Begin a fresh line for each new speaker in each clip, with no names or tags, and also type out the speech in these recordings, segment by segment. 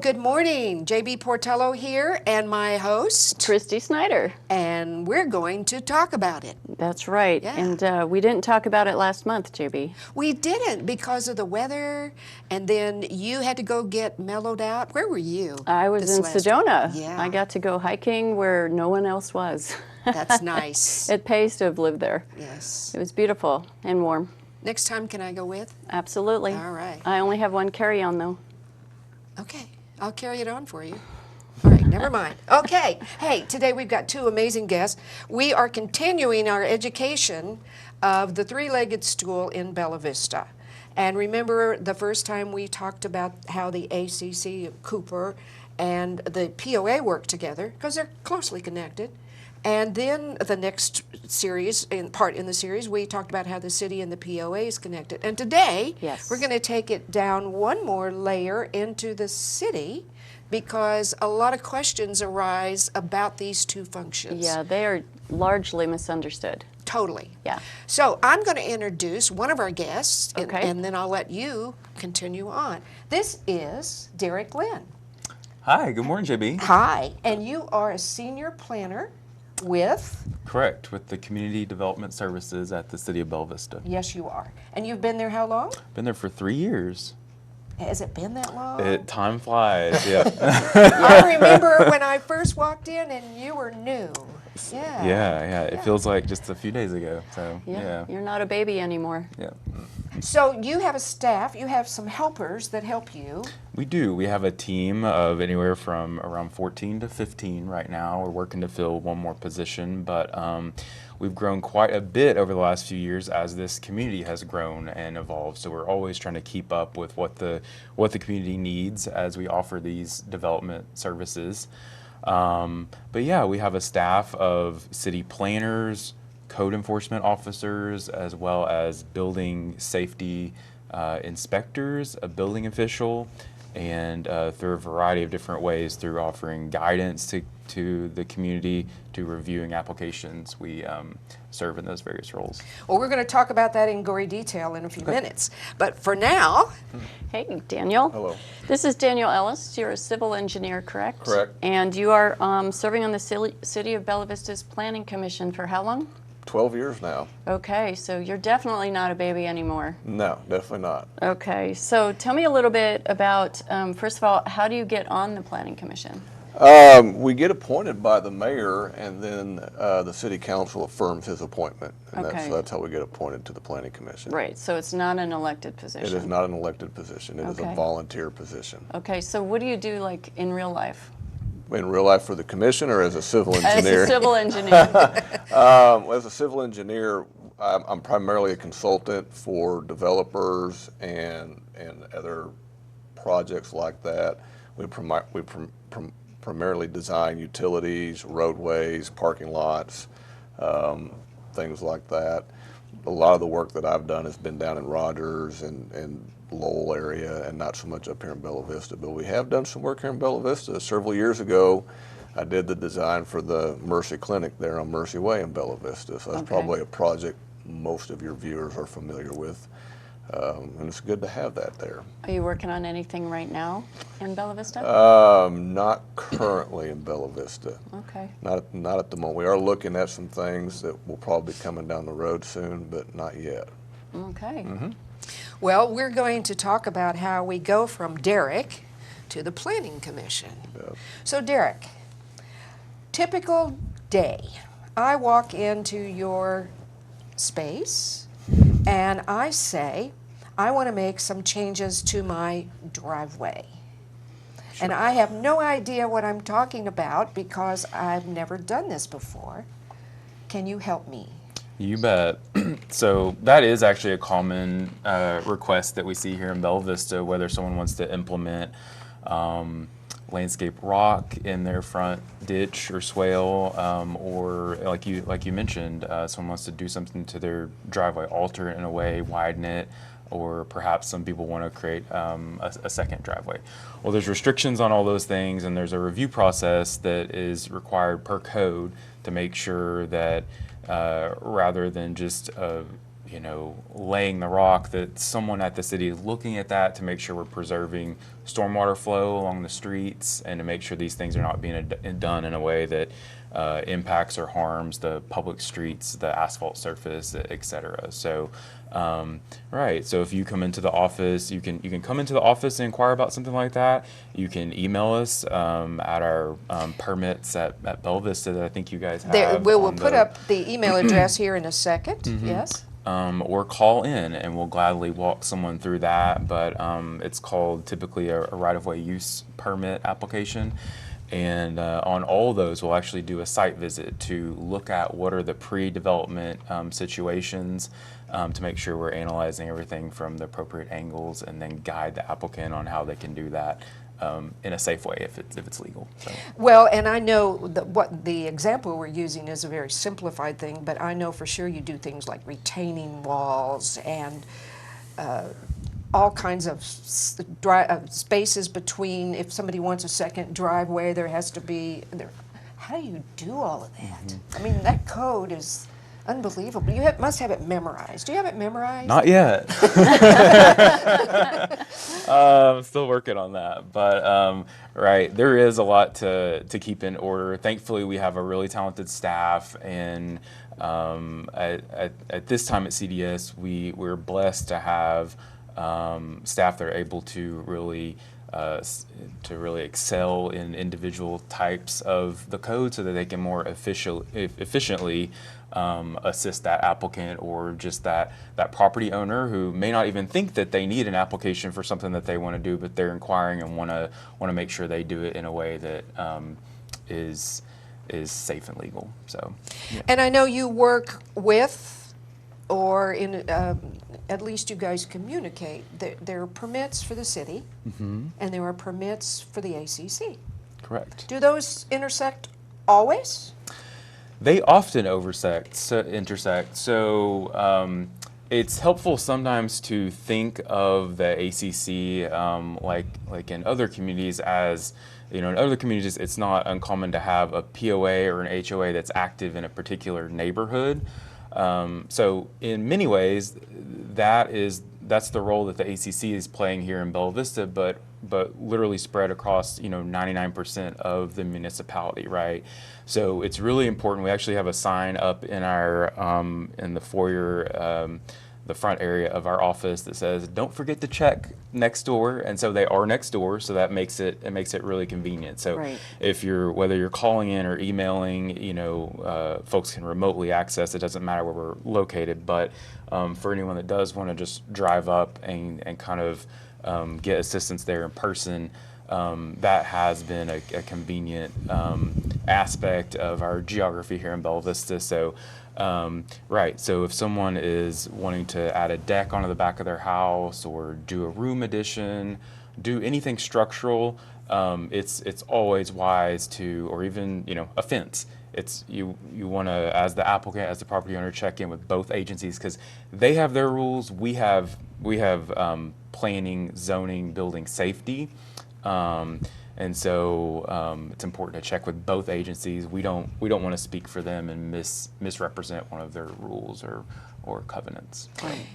good morning. JB Portillo here and my host,
Kristy Snyder.
And we're going to talk about it.
That's right.
Yeah.
And we didn't talk about it last month, JB.
We didn't because of the weather, and then you had to go get mellowed out. Where were you?
I was in Sedona.
Yeah.
I got to go hiking where no one else was.
That's nice.
It pays to have lived there.
Yes.
It was beautiful and warm.
Next time, can I go with?
Absolutely.
All right.
I only have one carry-on, though.
Okay, I'll carry it on for you. All right, never mind. Okay, hey, today we've got two amazing guests. We are continuing our education of the three-legged stool in Bella Vista. And remember the first time we talked about how the ACC of Cooper and the POA work together, because they're closely connected. And then the next series, in the series, we talked about how the city and the POA is connected. And today,
yes,
we're going to take it down one more layer into the city, because a lot of questions arise about these two functions.
Yeah, they are largely misunderstood.
Totally.
Yeah.
So I'm going to introduce one of our guests,
okay,
and then I'll let you continue on. This is Derek Linn.
Hi, good morning, JB.
Hi, and you are a senior planner with?
Correct, with the Community Development Services at the City of Bella Vista.
Yes, you are. And you've been there how long?
Been there for 3 years.
Has it been that long?
Time flies, yeah.
I remember when I first walked in and you were new. Yeah.
Yeah. It feels like just a few days ago. So
yeah. You're not a baby anymore.
Yeah.
So you have a staff, you have some helpers that help you.
We do. We have a team of anywhere from around 14 to 15 right now. We're working to fill one more position, but we've grown quite a bit over the last few years as this community has grown and evolved. So we're always trying to keep up with what the community needs as we offer these development services. But yeah, we have a staff of city planners, code enforcement officers, as well as building safety inspectors, a building official, and through a variety of different ways, through offering guidance to the community, to reviewing applications, we serve in those various roles.
Well, we're going to talk about that in gory detail in a few minutes. But for now...
Hey, Daniel.
Hello.
This is Daniel Ellis. You're a civil engineer, correct?
Correct.
And you are serving on the City of Bella Vista's Planning Commission for how long?
12 years now.
Okay, so you're definitely not a baby anymore.
No, definitely not.
Okay, so tell me a little bit about, first of all, how do you get on the Planning Commission?
We get appointed by the mayor, and then the city council affirms his appointment. And that's how we get appointed to the Planning Commission.
Right, so it's not an elected position.
It is not an elected position. It is a volunteer position.
Okay, so what do you do, like, in real life?
In real life for the commission, or as a civil engineer?
As a civil engineer.
As a civil engineer, I'm primarily a consultant for developers and other projects like that. We primarily design utilities, roadways, parking lots, things like that. A lot of the work that I've done has been down in Rogers and Lowell area, and not so much up here in Bella Vista, but we have done some work here in Bella Vista. Several years ago, I did the design for the Mercy Clinic there on Mercy Way in Bella Vista, so that's probably a project most of your viewers are familiar with, and it's good to have that there.
Are you working on anything right now in Bella Vista?
Not currently in Bella Vista.
Okay.
Not at the moment. We are looking at some things that will probably be coming down the road soon, but not yet.
Okay.
Mm-hmm.
Well, we're going to talk about how we go from Derek to the Planning Commission.
Yeah.
So Derek, typical day. I walk into your space and I say, I want to make some changes to my driveway. Sure. And I have no idea what I'm talking about because I've never done this before. Can you help me?
You bet. So that is actually a common request that we see here in Bella Vista, whether someone wants to implement landscape rock in their front ditch or swale, or like you mentioned, someone wants to do something to their driveway, alter it in a way, widen it, or perhaps some people want to create a second driveway. Well, there's restrictions on all those things, and there's a review process that is required per code to make sure that rather than just laying the rock, that someone at the city is looking at that to make sure we're preserving stormwater flow along the streets and to make sure these things are not being done in a way that impacts or harms the public streets, the asphalt surface, et cetera. So, right. So if you come into the office, you can come into the office and inquire about something like that. You can email us at our permits at Bella Vista that I think you guys have.
We'll put up the email address here in a second. Yes.
Or call in, and we'll gladly walk someone through that. But it's called typically a right-of-way use permit application. And on all those, we'll actually do a site visit to look at what are the pre-development situations to make sure we're analyzing everything from the appropriate angles, and then guide the applicant on how they can do that in a safe way if it's legal. So.
Well, and I know that what the example we're using is a very simplified thing, but I know for sure you do things like retaining walls and all kinds of spaces between. If somebody wants a second driveway, there has to be. How do you do all of that? I mean, that code is unbelievable. You must have it memorized. Do you have it memorized?
Not yet. I'm still working on that. But right, there is a lot to keep in order. Thankfully, we have a really talented staff, and at this time at CDS, we're blessed to have staff that are able to really excel in individual types of the code so that they can more efficiently assist that applicant or just that property owner who may not even think that they need an application for something that they want to do, but they're inquiring and want to make sure they do it in a way that is safe and legal. So, yeah.
And I know you work with, or in at least you guys communicate. There are permits for the city, and there are permits for the ACC.
Correct.
Do those intersect always?
They often intersect. So it's helpful sometimes to think of the ACC like in other communities as, in other communities it's not uncommon to have a POA or an HOA that's active in a particular neighborhood. So in many ways, that's the role that the ACC is playing here in Bella Vista, but literally spread across 99% of the municipality, right? So it's really important. We actually have a sign up in our in the foyer, the front area of our office that says, "Don't forget to check next door." And so they are next door, so that makes it really convenient. So
right.
whether you're calling in or emailing, folks can remotely access. It doesn't matter where we're located, but for anyone that does want to just drive up and kind of get assistance there in person, that has been a convenient aspect of our geography here in Bella Vista. So, right. So if someone is wanting to add a deck onto the back of their house or do a room addition, do anything structural, it's always wise to, or even a fence. It's you want to, as the applicant, as the property owner, check in with both agencies because they have their rules. We have planning, zoning, building safety. And so it's important to check with both agencies. We don't want to speak for them and misrepresent one of their rules or covenants.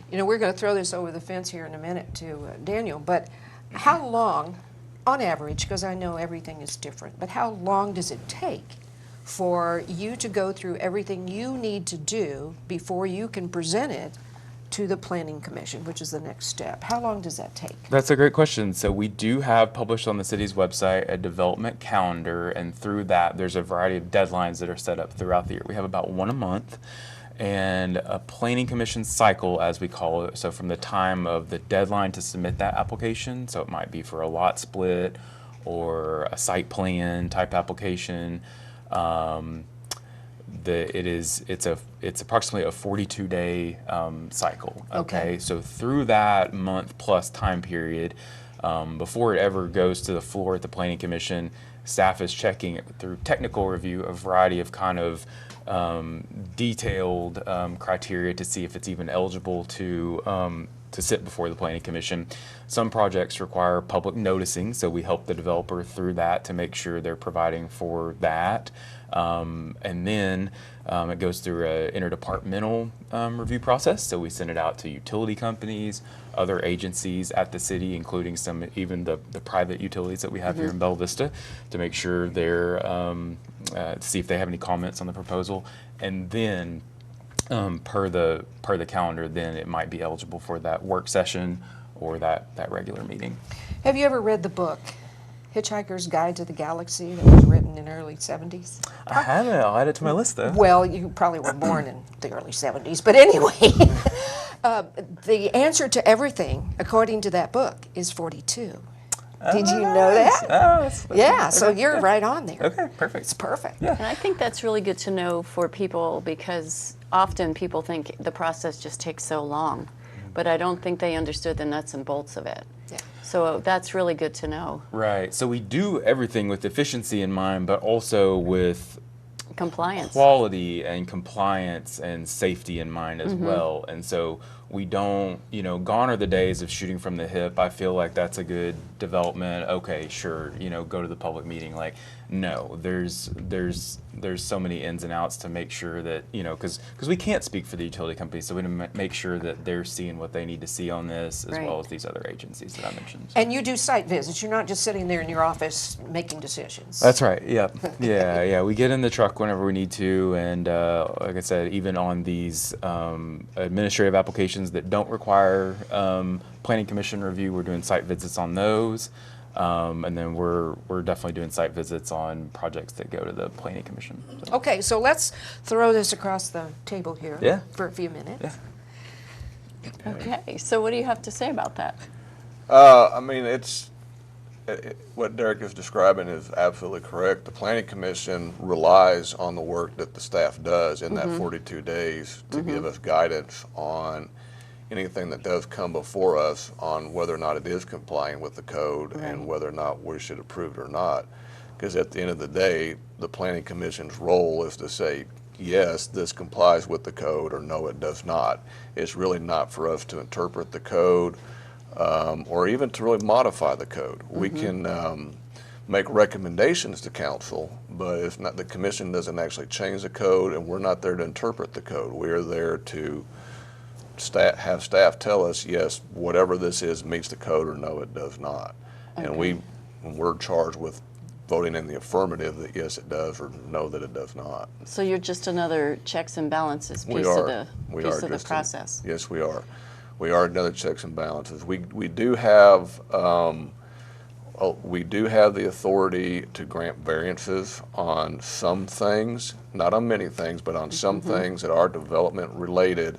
We're going to throw this over the fence here in a minute to Daniel, but how long, on average, because I know everything is different, but how long does it take for you to go through everything you need to do before you can present it to the Planning Commission, which is the next step? How long does that take?
That's a great question. So we do have published on the city's website a development calendar, and through that there's a variety of deadlines that are set up throughout the year. We have about one a month, and a Planning Commission cycle, as we call it. So from the time of the deadline to submit that application, so it might be for a lot split or a site plan type application, it's approximately a 42-day cycle. Okay, so through that month plus time period, before it ever goes to the floor at the Planning Commission, staff is checking through technical review a variety of kind of detailed criteria to see if it's even eligible to to sit before the Planning Commission. Some projects require public noticing, so we help the developer through that to make sure they're providing for that. And then it goes through an interdepartmental review process, so we send it out to utility companies, other agencies at the city, including even the private utilities that we have here in Bella Vista, to make sure they're, to see if they have any comments on the proposal. And then per the calendar, then it might be eligible for that work session or that regular meeting.
Have you ever read the book, Hitchhiker's Guide to the Galaxy, that was written in the early 70s?
I haven't. I'll add it to my list, though.
Well, you probably were born in the early 70s, but anyway, the answer to everything, according to that book, is 42. Did you know that?
Oh, that's
Yeah, so
okay,
you're
yeah.
right on there.
Okay, perfect.
It's perfect.
Yeah.
And I think that's really good to know for people, because often people think the process just takes so long, but I don't think they understood the nuts and bolts of it.
Yeah.
So that's really good to know.
Right. So we do everything with efficiency in mind, but also with
Compliance.
quality and compliance and safety in mind as well. And so we don't, gone are the days of shooting from the hip. I feel like that's a good development. Okay, sure, go to the public meeting. Like, no, there's so many ins and outs to make sure that, because we can't speak for the utility companies, so we need to make sure that they're seeing what they need to see on this, as
Right.
well as these other agencies that I mentioned.
And you do site visits. You're not just sitting there in your office making decisions.
That's right. Yep. Yeah. We get in the truck whenever we need to, and like I said, even on these administrative applications that don't require Planning Commission review, we're doing site visits on those, and then we're definitely doing site visits on projects that go to the Planning Commission. So.
Okay, so let's throw this across the table here
Yeah.
for a few minutes.
Yeah.
Okay, so what do you have to say about that?
I mean, what Derek is describing is absolutely correct. The Planning Commission relies on the work that the staff does in that 42 days to give us guidance on anything that does come before us on whether or not it is complying with the code and whether or not we should approve it or not. Because at the end of the day, the Planning Commission's role is to say, yes, this complies with the code, or no, it does not. It's really not for us to interpret the code or even to really modify the code. We can make recommendations to council, but it's not, the commission doesn't actually change the code, and we're not there to interpret the code. We are there to have staff tell us, yes, whatever this is meets the code, or no, it does not.
Okay.
And we're charged with voting in the affirmative that yes, it does, or no, that it does not.
So you're just another checks and balances piece of the process.
Yes, we are. We are another checks and balances. We do have the authority to grant variances on some things, not on many things, but on some things that are development related.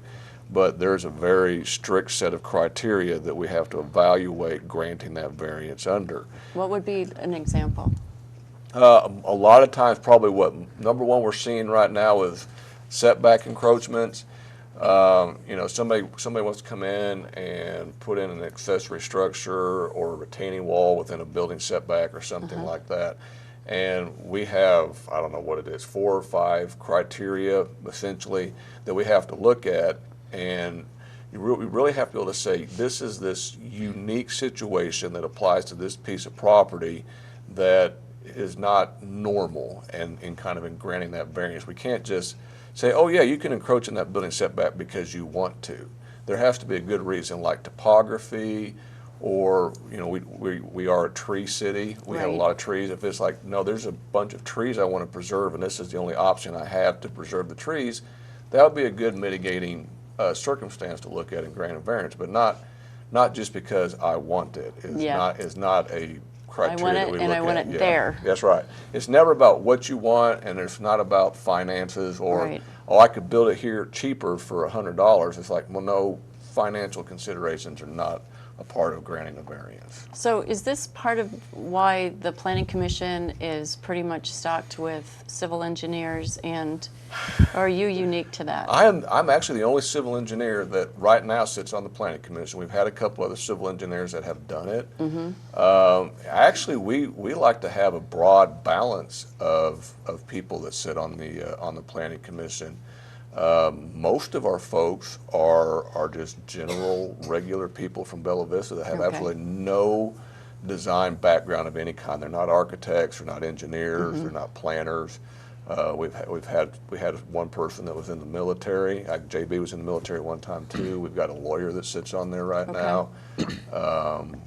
But there's a very strict set of criteria that we have to evaluate granting that variance under.
What would be an example?
A lot of times, probably what number one we're seeing right now is setback encroachments. Somebody wants to come in and put in an accessory structure or a retaining wall within a building setback or something like that. And we have, I don't know what it is, 4 or 5 criteria essentially that we have to look at. And we really have to be able to say, this is this unique situation that applies to this piece of property that is not normal, and in granting that variance. We can't just say, oh yeah, you can encroach in that building setback because you want to. There has to be a good reason, like topography, or we are a tree city. We have a lot of trees. If it's like, no, there's a bunch of trees I want to preserve, and this is the only option I have to preserve the trees, that would be a good mitigating circumstance to look at and grant a variance, but not just because I want it. It's not a criteria that we look at.
I want it there.
That's right. It's never about what you want, and it's not about finances or,
Right.
oh, I could build it here cheaper for $100. It's like, well, no, financial considerations are not a part of granting a variance.
So is this part of why the Planning Commission is pretty much stocked with civil engineers, and are you unique to that?
I'm actually the only civil engineer that right now sits on the Planning Commission. We've had a couple other civil engineers that have done it. Actually, we like to have a broad balance of people that sit on the Planning Commission. Most of our folks are just general, regular people from Bella Vista that have
Okay.
absolutely no design background of any kind. They're not architects, they're not engineers, they're not planners. We had one person that was in the military. JB was in the military at one time too. We've got a lawyer that sits on there right
Okay.
now.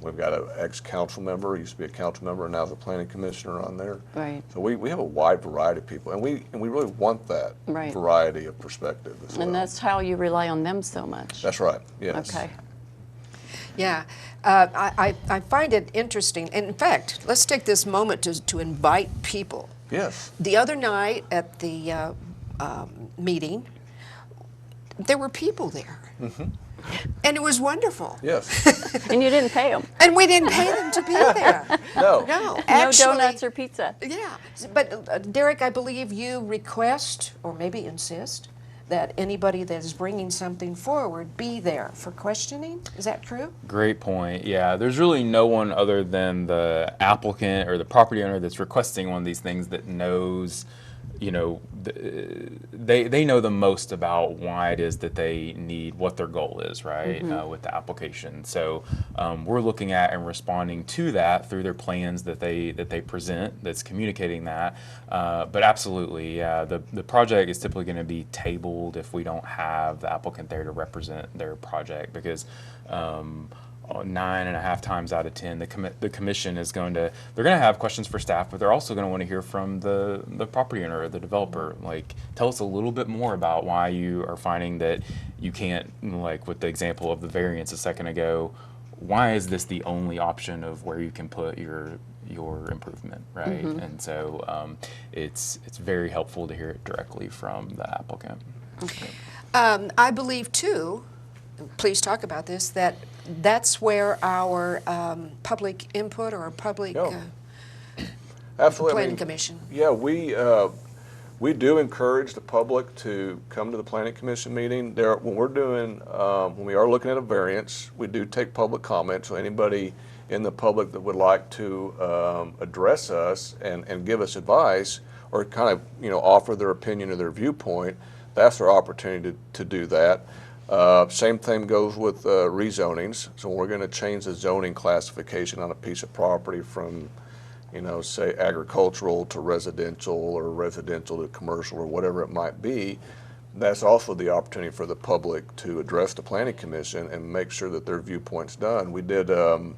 We've got an ex-council member, he used to be a council member, and now is a planning commissioner on there.
Right.
So we have a wide variety of people, and we really want that
Right.
variety of perspective as well.
And that's how you rely on them so much.
That's right. Yes.
Okay.
Yeah, I find it interesting. And in fact, let's take this moment to invite people.
Yes.
The other night at the meeting, there were people there. And it was wonderful.
Yes.
And you didn't pay them.
And we didn't pay them to be there.
No.
No,
No
actually,
donuts or pizza.
Yeah, but Derek, I believe you request, or maybe insist, that anybody that is bringing something forward be there for questioning. Is that true?
Great point. Yeah, there's really no one other than the applicant or the property owner that's requesting one of these things that knows, you know, they know the most about why it is that they need, what their goal is, right, with the application. So we're looking at and responding to that through their plans that they present, that's communicating that. But absolutely, yeah, the project is typically going to be tabled if we don't have the applicant there to represent their project, because 9.5 times out of 10, the commission is going to, they're going to have questions for staff, but they're also going to want to hear from the property owner or the developer. Like, tell us a little bit more about why you are finding that you can't, like with the example of the variance a second ago, why is this the only option of where you can put your improvement, right? And so it's very helpful to hear it directly from the applicant.
I believe too, please talk about this, that's where our public input or public
Yeah. Absolutely.
planning commission.
Yeah, we do encourage the public to come to the planning commission meeting. When we are looking at a variance, we do take public comment. So anybody in the public that would like to address us and give us advice or kind of offer their opinion or their viewpoint, that's our opportunity to do that. Same thing goes with rezonings. So we're going to change the zoning classification on a piece of property from, say agricultural to residential or residential to commercial or whatever it might be. That's also the opportunity for the public to address the planning commission and make sure that their viewpoint's done. We did a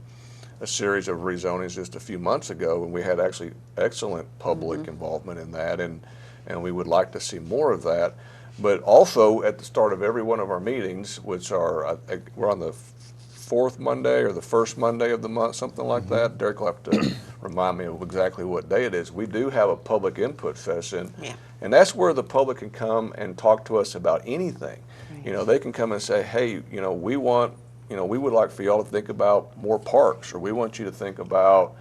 series of rezonings just a few months ago, and we had actually excellent public involvement in that, and we would like to see more of that. But also at the start of every one of our meetings, which are, we're on the fourth Monday or the first Monday of the month, something like that. Derek will have to remind me of exactly what day it is. We do have a public input session, and that's where the public can come and talk to us about anything. Right. They can come and say, hey, we would like for y'all to think about more parks, or we want you to think about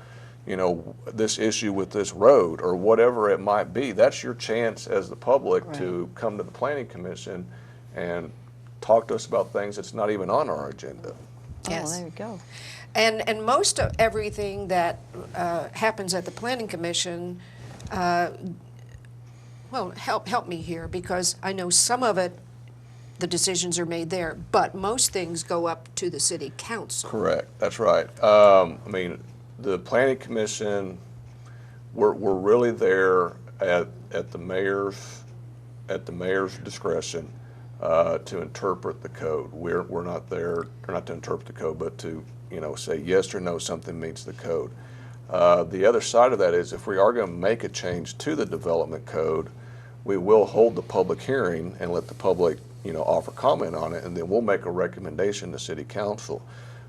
this issue with this road or whatever it might be. That's your chance as the public to come to the planning commission and talk to us about things that's not even on our agenda.
Yes.
Oh, there you go.
And most of everything that happens at the planning commission, well, help me here, because I know some of it, the decisions are made there, but most things go up to the city council.
Correct. That's right. The planning commission, we're really there at the mayor's discretion to interpret the code. We're not there, not to interpret the code, but to say yes or no, something meets the code. The other side of that is, if we are going to make a change to the development code, we will hold the public hearing and let the public offer comment on it, and then we'll make a recommendation to city council.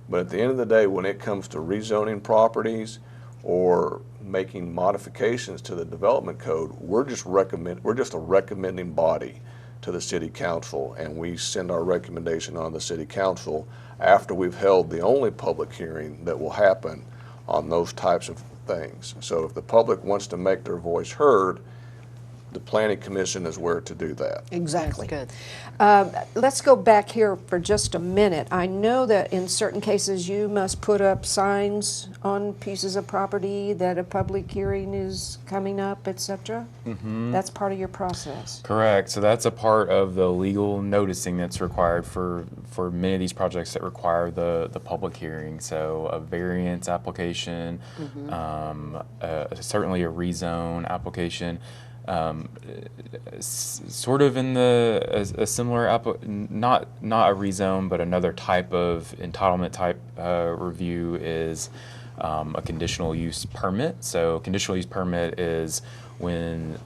But at the end of the day, when it comes to rezoning properties or making modifications to the development code, we're just a recommending body to the city council, and we send our recommendation on to the city council after we've held the only public hearing that will happen on those types of things. So if the public wants to make their voice heard, the planning commission is where to do that.
Exactly.
Good.
Let's go back here for just a minute. I know that in certain cases you must put up signs on pieces of property that a public hearing is coming up, etc. That's part of your process.
Correct. So that's a part of the legal noticing that's required for many of these projects that require the public hearing. So a variance application, certainly a rezone application. Sort of in a similar not a rezone, but another type of entitlement type review is a conditional use permit. So conditional use permit is when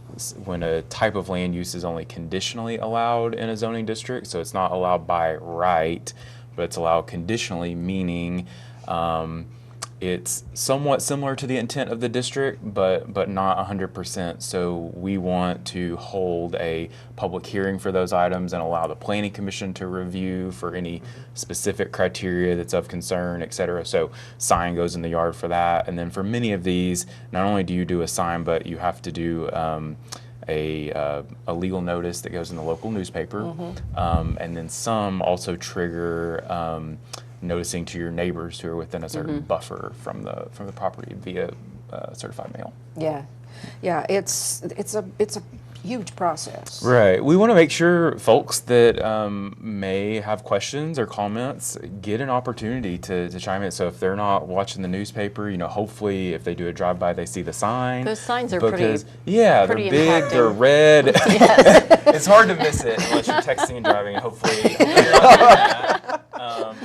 a type of land use is only conditionally allowed in a zoning district. So it's not allowed by right, but it's allowed conditionally, meaning it's somewhat similar to the intent of the district, but not 100%. So we want to hold a public hearing for those items and allow the planning commission to review for any specific criteria that's of concern, et cetera. So sign goes in the yard for that. And then for many of these, not only do you do a sign, but you have to do a legal notice that goes in the local newspaper. And then some also trigger noticing to your neighbors who are within a certain buffer from the property via certified mail.
Yeah, it's a huge process.
Right. We want to make sure folks that may have questions or comments get an opportunity to chime in. So if they're not watching the newspaper, hopefully if they do a drive-by, they see the sign.
Those signs are
because,
pretty
they're
pretty
big,
impacting.
they're red. It's hard to miss it unless you're texting and driving. Hopefully you're not doing that.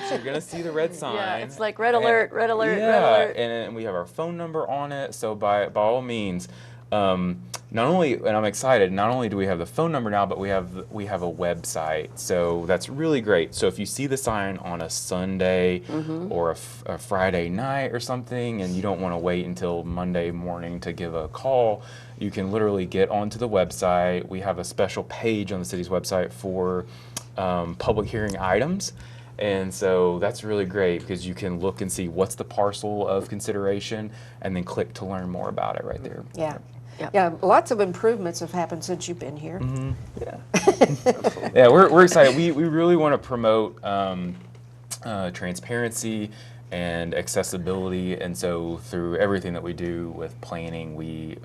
So you're going to see the red sign.
Yeah, it's like red alert, red alert,
Yeah,
red alert.
and we have our phone number on it. So by all means, not only, and I'm excited, not only do we have the phone number now, but we have a website. So that's really great. So if you see the sign on a Sunday or a Friday night or something, and you don't want to wait until Monday morning to give a call, you can literally get onto the website. We have a special page on the city's website for public hearing items. And so that's really great because you can look and see what's the parcel of consideration and then click to learn more about it right there.
Yeah.
Yep.
Yeah, lots of improvements have happened since you've been here.
Yeah. Yeah, we're excited. We really want to promote transparency and accessibility, and so through everything that we do with planning, we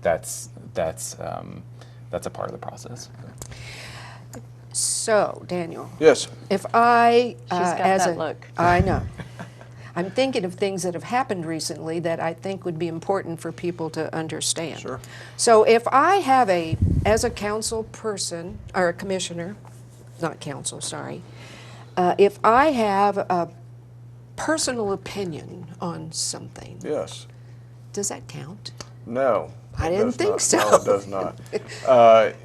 that's a part of the process.
So, Daniel,
Yes.
if I,
She's got
as
that
a,
look.
I know. I'm thinking of things that have happened recently that I think would be important for people to understand.
Sure.
So if I have as a council person, or a commissioner, not council, sorry, if I have a personal opinion on something,
Yes.
does that count?
No.
I
it
didn't
does
think
not.
so.
No, it does not.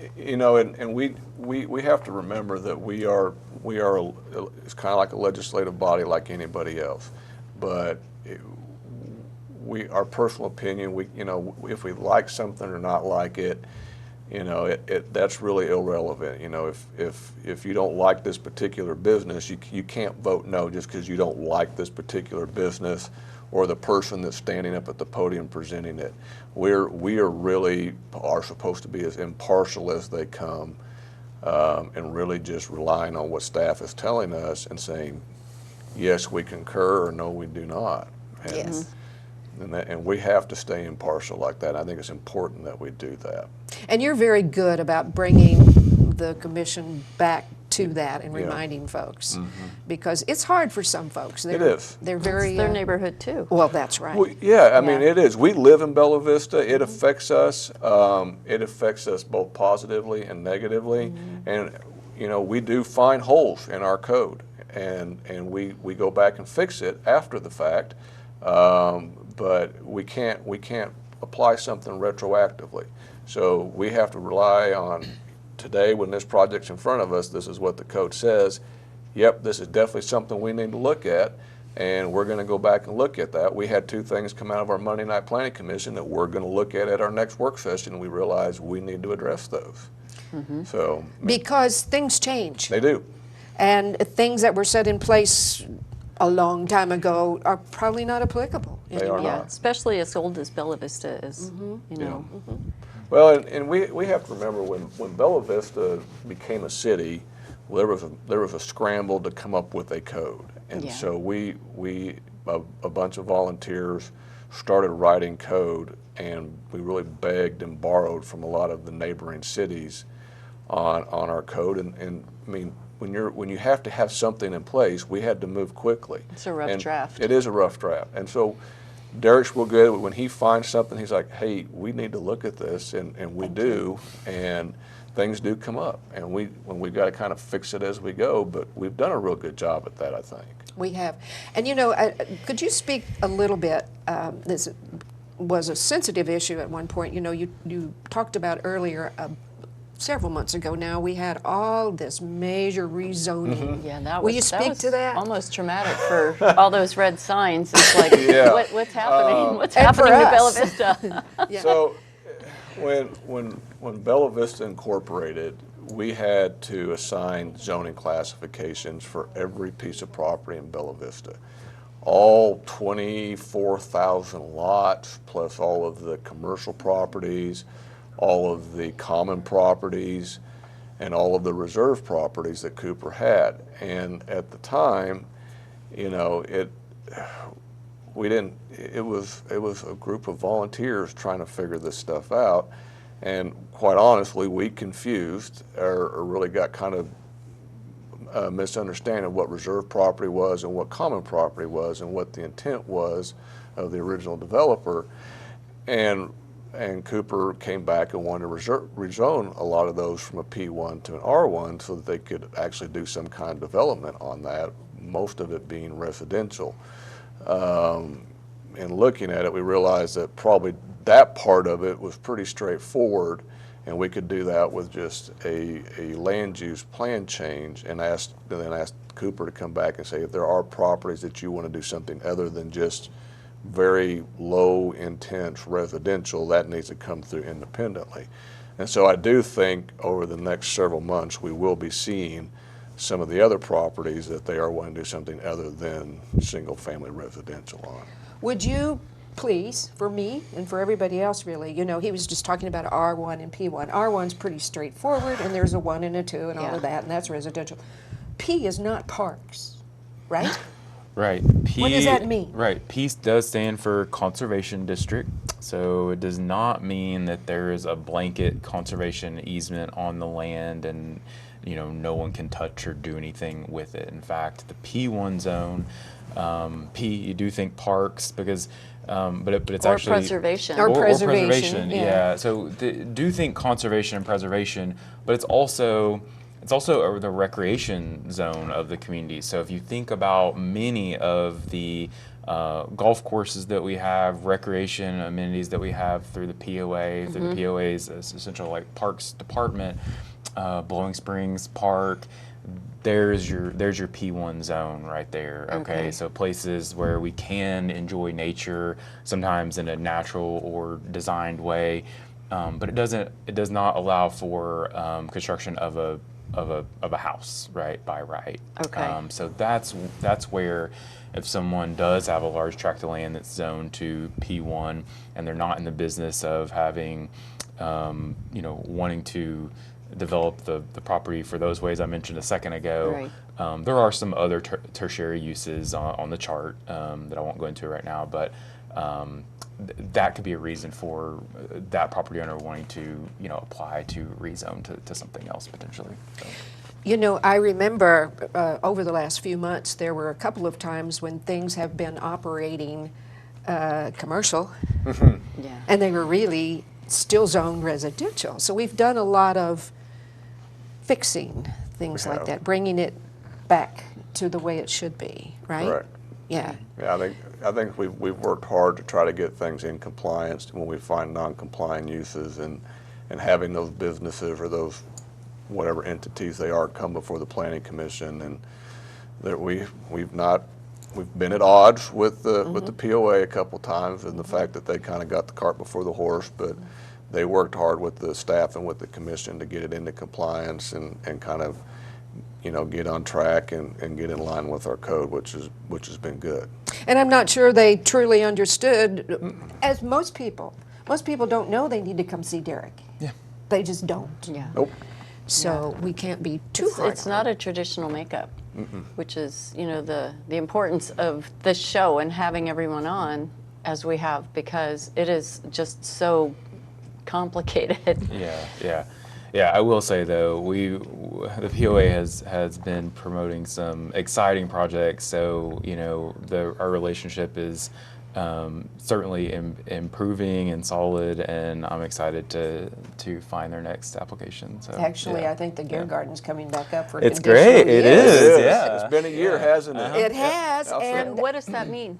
And we have to remember that we are it's kind of like a legislative body like anybody else, but our personal opinion, if we like something or not like it, that's really irrelevant. If you don't like this particular business, you can't vote no just because you don't like this particular business or the person that's standing up at the podium presenting it. We are supposed to be as impartial as they come, and really just relying on what staff is telling us and saying, yes, we concur, or no, we do not. And,
Yes.
and we have to stay impartial like that. I think it's important that we do that.
And you're very good about bringing the commission back to that and
Yeah.
reminding folks, because it's hard for some folks.
It is.
They're very,
It's their neighborhood too.
well, that's right.
Well, yeah, I mean,
Yeah.
it is. We live in Bella Vista. It affects us. It affects us both positively and negatively. And, we do find holes in our code. And we go back and fix it after the fact. But we can't apply something retroactively. So we have to rely on today when this project's in front of us, this is what the code says. Yep, this is definitely something we need to look at, and we're going to go back and look at that. We had 2 things come out of our Monday Night Planning Commission that we're going to look at our next work session, and we realized we need to address those. So
Because things change.
they do.
And things that were set in place a long time ago are probably not applicable
They are
anymore.
Yeah,
not.
especially as old as Bella Vista is, you know.
Well, and we have to remember when Bella Vista became a city, there was a scramble to come up with a code, and
Yeah.
so a bunch of volunteers started writing code, and we really begged and borrowed from a lot of the neighboring cities on our code, and I mean, when you have to have something in place, we had to move quickly.
It's a rough
And
draft.
It is a rough draft, and so Derek's real good. When he finds something, he's like, "Hey, we need to look at this," and we do, and things do come up, and we've got to kind of fix it as we go. But we've done a real good job at that, I think.
We have. And you know, could you speak a little bit, this was a sensitive issue at one point. You know, you talked about earlier, several months ago now, we had all this major rezoning.
Yeah, that was.
Will you speak to that?
Almost traumatic for all those red signs. It's like,
Yeah.
what's happening? What's
And for
happening to Bella
us.
Vista?
Yeah.
So when Bella Vista Incorporated, we had to assign zoning classifications for every piece of property in Bella Vista. All 24,000 lots, plus all of the commercial properties, all of the common properties, and all of the reserve properties that Cooper had. And at the time, you know, it was a group of volunteers trying to figure this stuff out, and quite honestly, we confused or really got kind of a misunderstanding of what reserve property was and what common property was and what the intent was of the original developer, and Cooper came back and wanted to rezone a lot of those from a P1 to an R1 so that they could actually do some kind of development on that, most of it being residential. And looking at it, we realized that probably that part of it was pretty straightforward, and we could do that with just a land use plan change, and then asked Cooper to come back and say, if there are properties that you want to do something other than just very low intense residential, that needs to come through independently. And so I do think over the next several months we will be seeing some of the other properties that they are wanting to do something other than single family residential on.
Would you please, for me and for everybody else really, you know, he was just talking about R1 and P1. R1's pretty straightforward, and there's a 1 and a 2 and all
Yeah.
of that, and that's residential. P is not parks, right?
Right. P,
What does that mean?
Right. P does stand for Conservation District. So it does not mean that there is a blanket conservation easement on the land and, you know, no one can touch or do anything with it. In fact, the P1 zone, P, you do think parks because, but it's
Or
actually
preservation.
Or
or
preservation,
Yeah.
yeah.
So do think conservation and preservation, but it's also the recreation zone of the community. So if you think about many of the golf courses that we have, recreation amenities that we have through the POA, through the POA's essential like parks department, Blowing Springs Park, there's your P1 zone right there. Okay, so places where we can enjoy nature, sometimes in a natural or designed way, but it does not allow for construction of a house, right, by right.
Okay.
So that's where if someone does have a large tract of land that's zoned to P1 and they're not in the business of having, wanting to develop the property for those ways I mentioned a second ago,
Right.
there are some other tertiary uses on the chart that I won't go into right now, but that could be a reason for that property owner wanting to, apply to rezone to something else potentially. So.
You know, I remember over the last few months, there were a couple of times when things have been operating commercial,
Yeah.
and they were really still zoned residential. So we've done a lot of fixing things
We
like
have.
that, bringing it back to the way it should be, right?
Correct.
Yeah.
Yeah, I think we've worked hard to try to get things in compliance when we find non-compliant uses, and having those businesses or those whatever entities they are come before the Planning Commission, and that we've been at odds with the POA a couple times, and the fact that they kind of got the cart before the horse, but they worked hard with the staff and with the commission to get it into compliance and kind of get on track and get in line with our code, which has been good.
And I'm not sure they truly understood, as most people, most people don't know they need to come see Derek.
Yeah.
They just don't.
Yeah.
Nope.
So we can't be too hard
It's
on
not
them.
a traditional makeup, which is, you know, the importance of this show and having everyone on as we have, because it is just so complicated.
Yeah. I will say though, the POA has been promoting some exciting projects. So you know, our relationship is certainly improving and solid, and I'm excited to find their next application. So
Actually,
yeah.
I think the Gear Garden's coming back up for
It's
conditional
great. It
use.
is. Yeah.
It's been a year, hasn't it?
It has,
I'll say.
and
What does that mean?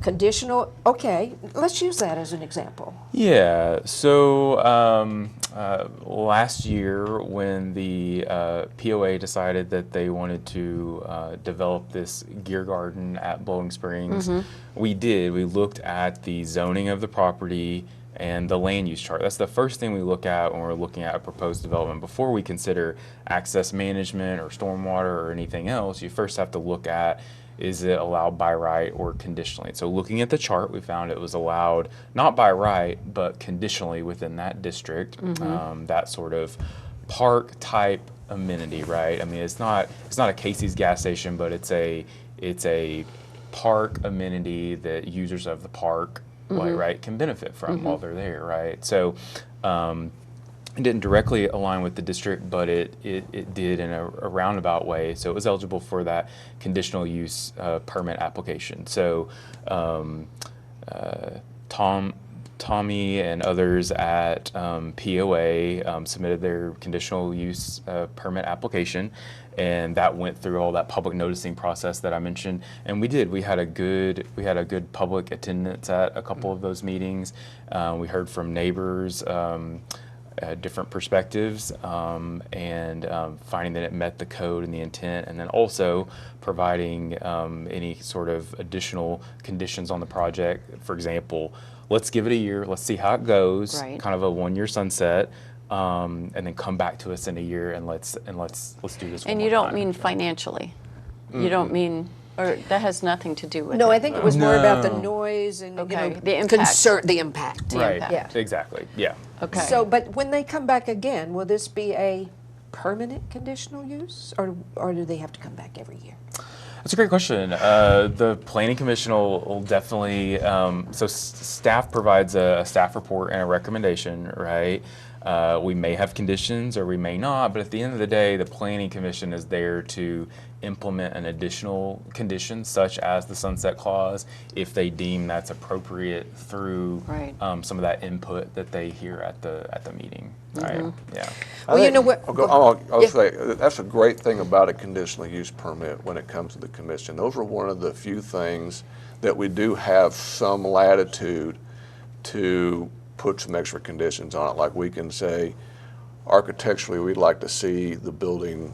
conditional, okay, let's use that as an example.
Yeah. So last year, when the POA decided that they wanted to develop this gear garden at Bowling Springs, we did. We looked at the zoning of the property and the land use chart. That's the first thing we look at when we're looking at a proposed development. Before we consider access management or stormwater or anything else, you first have to look at, is it allowed by right or conditionally? So looking at the chart, we found it was allowed not by right, but conditionally within that district. That sort of park type amenity, right? I mean, it's not a Casey's gas station, but it's a park amenity that users of the park, right, can benefit from while they're there, right? So. It didn't directly align with the district, but it did in a roundabout way. So it was eligible for that conditional use permit application. So Tommy and others at POA submitted their conditional use permit application, and that went through all that public noticing process that I mentioned. And we did. We had a good public attendance at a couple of those meetings. We heard from neighbors. Different perspectives, and finding that it met the code and the intent, and then also providing any sort of additional conditions on the project. For example, let's give it a year, let's see how it goes,
Right.
kind of a 1-year sunset, and then come back to us in a year and let's do this one
And
more
you don't
time.
mean financially. You don't mean, or that has nothing to do with
No,
it.
I think it was more about the
No.
noise and,
Okay,
you know,
the impact.
the impact.
Right,
impact.
exactly, yeah.
Okay.
So, but when they come back again, will this be a permanent conditional use, or do they have to come back every year?
That's a great question. The Planning Commission will definitely, staff provides a staff report and a recommendation, right? We may have conditions or we may not, but at the end of the day, the Planning Commission is there to implement an additional condition, such as the sunset clause, if they deem that's appropriate through
Right.
some of that input that they hear at the meeting, right? Yeah.
Well, you know what?
I'll
Yeah.
say, that's a great thing about a conditional use permit when it comes to the commission. Those are one of the few things that we do have some latitude to put some extra conditions on it. Like we can say, architecturally, we'd like to see the building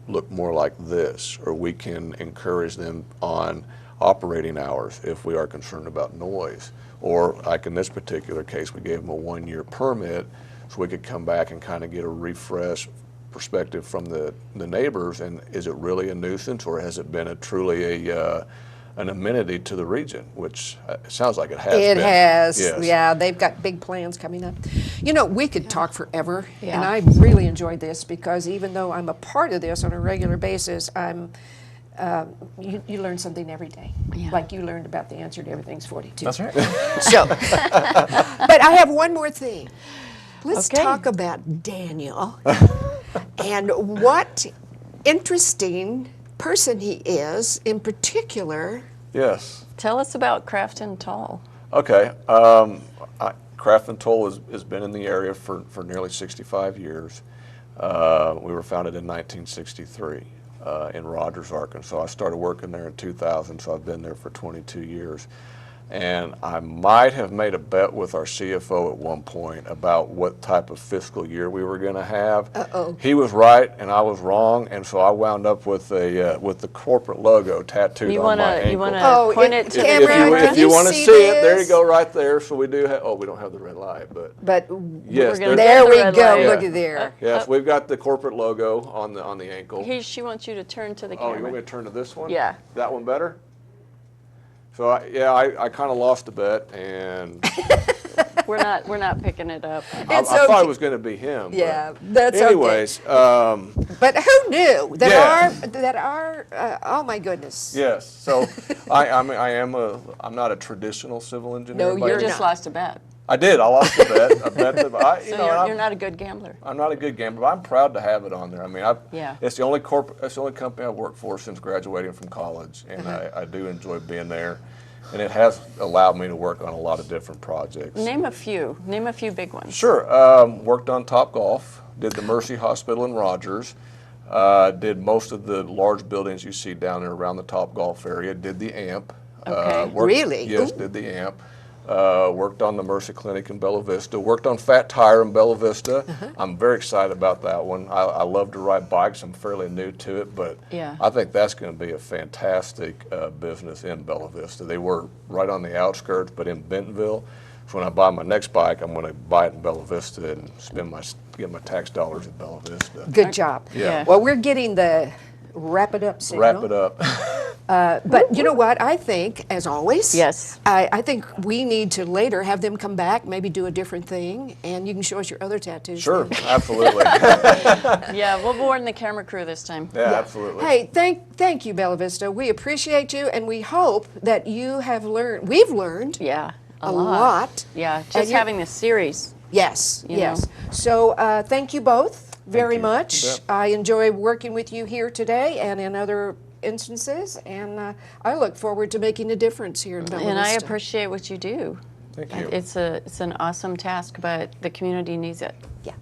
look more like this, or we can encourage them on operating hours if we are concerned about noise. Or like in this particular case, we gave them a 1-year permit so we could come back and kind of get a refresh perspective from the neighbors, and is it really a nuisance, or has it been an amenity to the region, which it sounds like it has
It
been.
has,
Yes.
yeah, they've got big plans coming up. You know, we could talk forever, and
Yeah.
I really enjoyed this, because even though I'm a part of this on a regular basis, you learn something every day.
Yeah.
Like you learned about the answer to everything's 42.
That's right.
So, but I have one more thing. Let's
Okay.
talk about Daniel and what interesting person he is, in particular.
Yes.
Tell us about Craft and Tall.
Okay. Craft and Toll has been in the area for nearly 65 years. We were founded in 1963 in Rogers, Arkansas. I started working there in 2000, so I've been there for 22 years. And I might have made a bet with our CFO at one point about what type of fiscal year we were going to have.
Uh-oh.
He was right and I was wrong, and so I wound up with the corporate logo tattooed
You
on my
wanna
ankle.
you wanna
Oh,
point
it-
it to
camera,
the camera?
can
If you
you
want to
see
see it, there you
this?
go, right there. So we do have. Oh, we don't have the red light, but
But
yes,
gonna
there's-
there
the
we
red
go.
light.
Look
Yeah.
at there.
yes, we've got the corporate logo on the ankle.
She wants you to turn to the
Oh, you
camera.
want me to turn to this one?
Yeah.
That one better? So I kind of lost the bet, and
We're not picking it up.
I
It's
thought
okay.
it was going to be him.
Yeah,
but
that's okay.
anyways,
But who knew that
Yeah.
oh my goodness.
yes. So I'm not a traditional civil engineer.
No,
by
you're
any-
You just lost a bet.
I did. I lost a bet. I bet that.
So you're not a good gambler.
I'm not a good gambler, but I'm proud to have it on there. I mean,
Yeah.
it's the only company I've worked for since graduating from college, and I do enjoy being there. And it has allowed me to work on a lot of different projects.
Name a few. Name a few big ones.
Sure. Worked on Top Golf, did the Mercy Hospital in Rogers, did most of the large buildings you see down there around the Top Golf area, did the AMP.
Okay.
Really?
Yes,
Ooh.
did the AMP. Worked on the Mercy Clinic in Bella Vista. Worked on Fat Tire in Bella Vista. I'm very excited about that one. I love to ride bikes. I'm fairly new to it, but
Yeah.
I think that's going to be a fantastic business in Bella Vista. They were right on the outskirts, but in Bentonville. So when I buy my next bike, I'm going to buy it in Bella Vista and get my tax dollars at Bella Vista.
Good job.
Yeah.
Well, we're getting the wrap it up signal.
Wrap it up.
But you know what? I think, as always,
Yes.
I think we need to later have them come back, maybe do a different thing, and you can show us your other tattoos.
Sure,
then.
absolutely.
Yeah, we'll warn the camera crew this time.
Yeah, absolutely.
Hey, thank you, Bella Vista. We appreciate you, and we hope that you have learned. We've learned
Yeah,
a lot.
Yeah,
And
just
you're-
having this series.
Yes,
You
yes.
know.
So thank you both very
you.
much.
Yep.
I enjoy working with you here today and in other instances, and I look forward to making a difference here in Bella
And I
Vista.
appreciate what you do.
Thank you.
It's an awesome task, but the community needs it.
Yeah.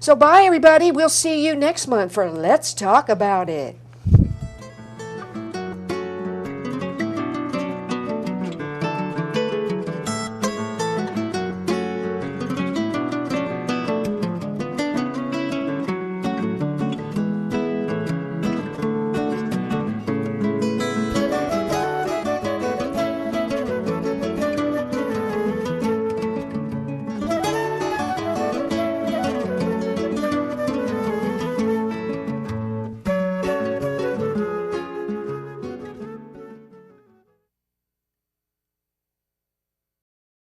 So bye, everybody. We'll see you next month for Let's Talk About It.